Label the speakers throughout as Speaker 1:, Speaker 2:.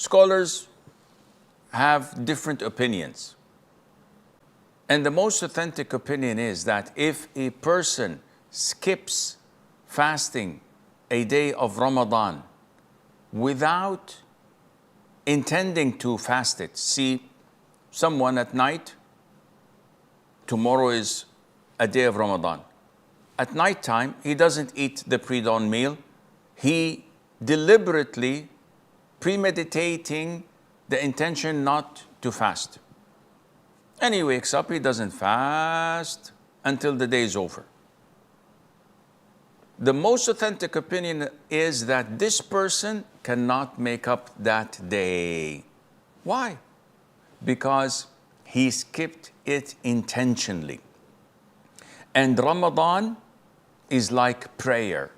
Speaker 1: scholars have different opinions. And the most authentic opinion is that if a person skips fasting a day of Ramadan without intending to fast it, see, someone at night, tomorrow is a day of Ramadan. At night time, he doesn't eat the pre-dawn meal. He deliberately premeditating the intention not to fast. And he wakes up, he doesn't fast until the day is over. The most authentic opinion is that this person cannot make up that day. Why? Because he skipped it intentionally. And Ramadan is like prayer.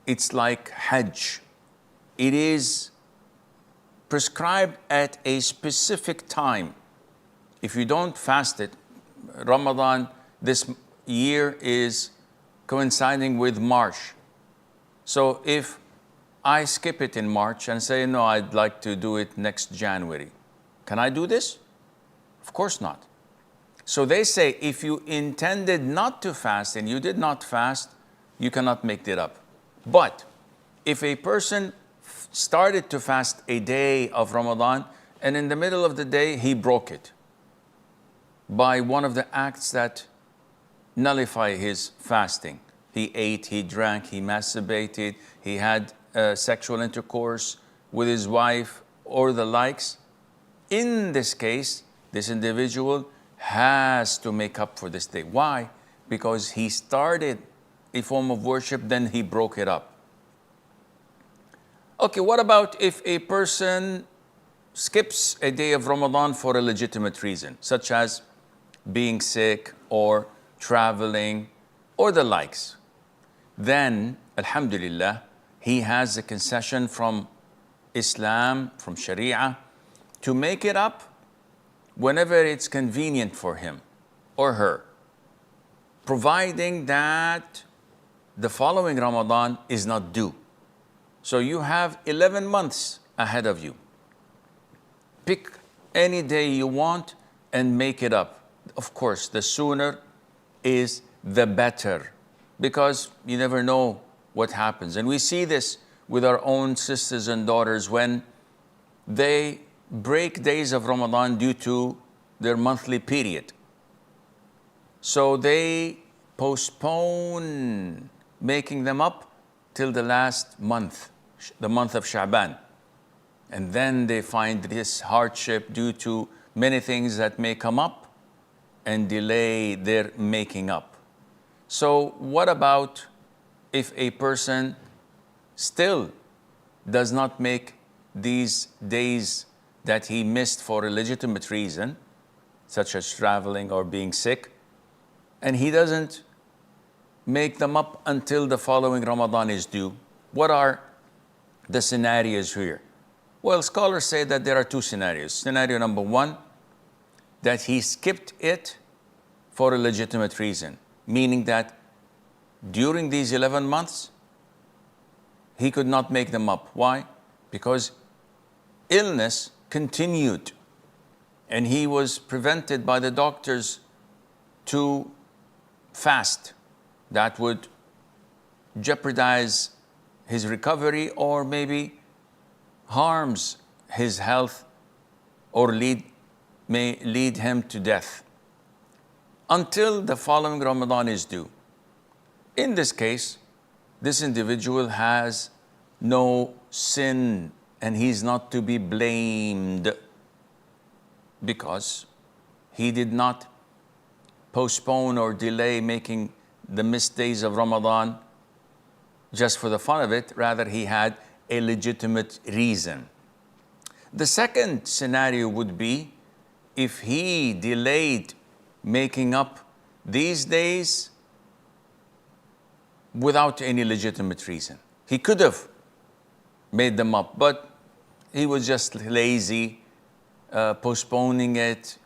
Speaker 1: It's like Hajj. It is prescribed at a specific time. If you don't fast it, Ramadan this year is coinciding with March. So if I skip it in March and say, no, I'd like to do it next January, can I do this? Of course not. So they say if you intended not to fast and you did not fast, you cannot make it up. But if a person started to fast a day of Ramadan and in the middle of the day he broke it by one of the acts that nullify his fasting. He ate, he drank, he masturbated, he had sexual intercourse with his wife or the likes. In this case, this individual has to make up for this day. Why? Because he started a form of worship, then he broke it up. Okay, what about if a person skips a day of Ramadan for a legitimate reason, such as being sick or traveling or the likes? Then, alhamdulillah, he has a concession from Islam, from Sharia, to make it up whenever it's convenient for him or her, providing that the following Ramadan is not due. So you have 11 months ahead of you. Pick any day you want and make it up. Of course, the sooner is the better, because you never know what happens. And we see this with our own sisters and daughters when they break days of Ramadan due to their monthly period. So they postpone making them up till the last month, the month of Sha'ban. And then they find this hardship due to many things that may come up and delay their making up. So what about if a person still does not make these days that he missed for a legitimate reason, such as traveling or being sick, and he doesn't make them up until the following Ramadan is due? What are the scenarios here? Well, scholars say that there are two scenarios. Scenario number one, that he skipped it for a legitimate reason, meaning that during these 11 months, he could not make them up. Why? Because illness continued and he was prevented by the doctors to fast. That would jeopardize his recovery or maybe harms his health or may lead him to death until the following Ramadan is due. In this case, this individual has no sin and he's not to be blamed because he did not postpone or delay making the missed days of Ramadan just for the fun of it. Rather, he had a legitimate reason. The second scenario would be if he delayed making up these days without any legitimate reason. He could have made them up, but he was just lazy, postponing it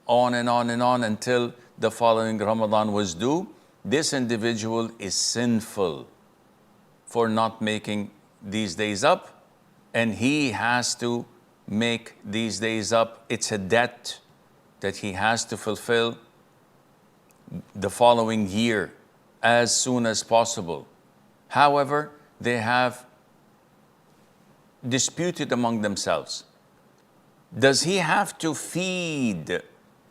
Speaker 1: on and on and on until the following Ramadan was due. This individual is sinful for not making these days up, and he has to make these days up. It's a debt that he has to fulfill the following year as soon as possible. However, they have disputed among themselves. Does he have to feed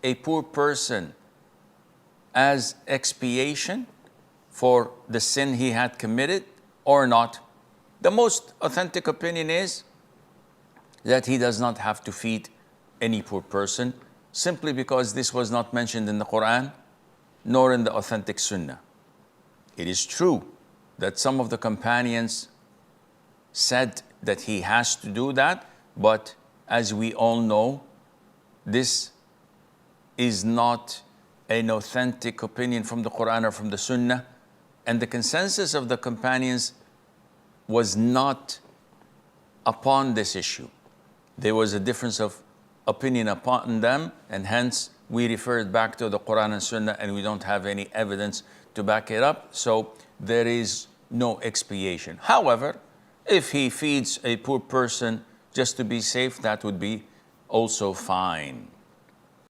Speaker 1: a poor person as expiation for the sin he had committed or not? The most authentic opinion is that he does not have to feed any poor person, simply because this was not mentioned in the Quran nor in the authentic Sunnah. It is true that some of the companions said that he has to do that, but as we all know, this is not an authentic opinion from the Quran or from the Sunnah, and the consensus of the companions was not upon this issue. There was a difference of opinion upon them, and hence we referred back to the Quran and Sunnah, and we don't have any evidence to back it up, so there is no expiation. However, if he feeds a poor person just to be safe, that would be also fine.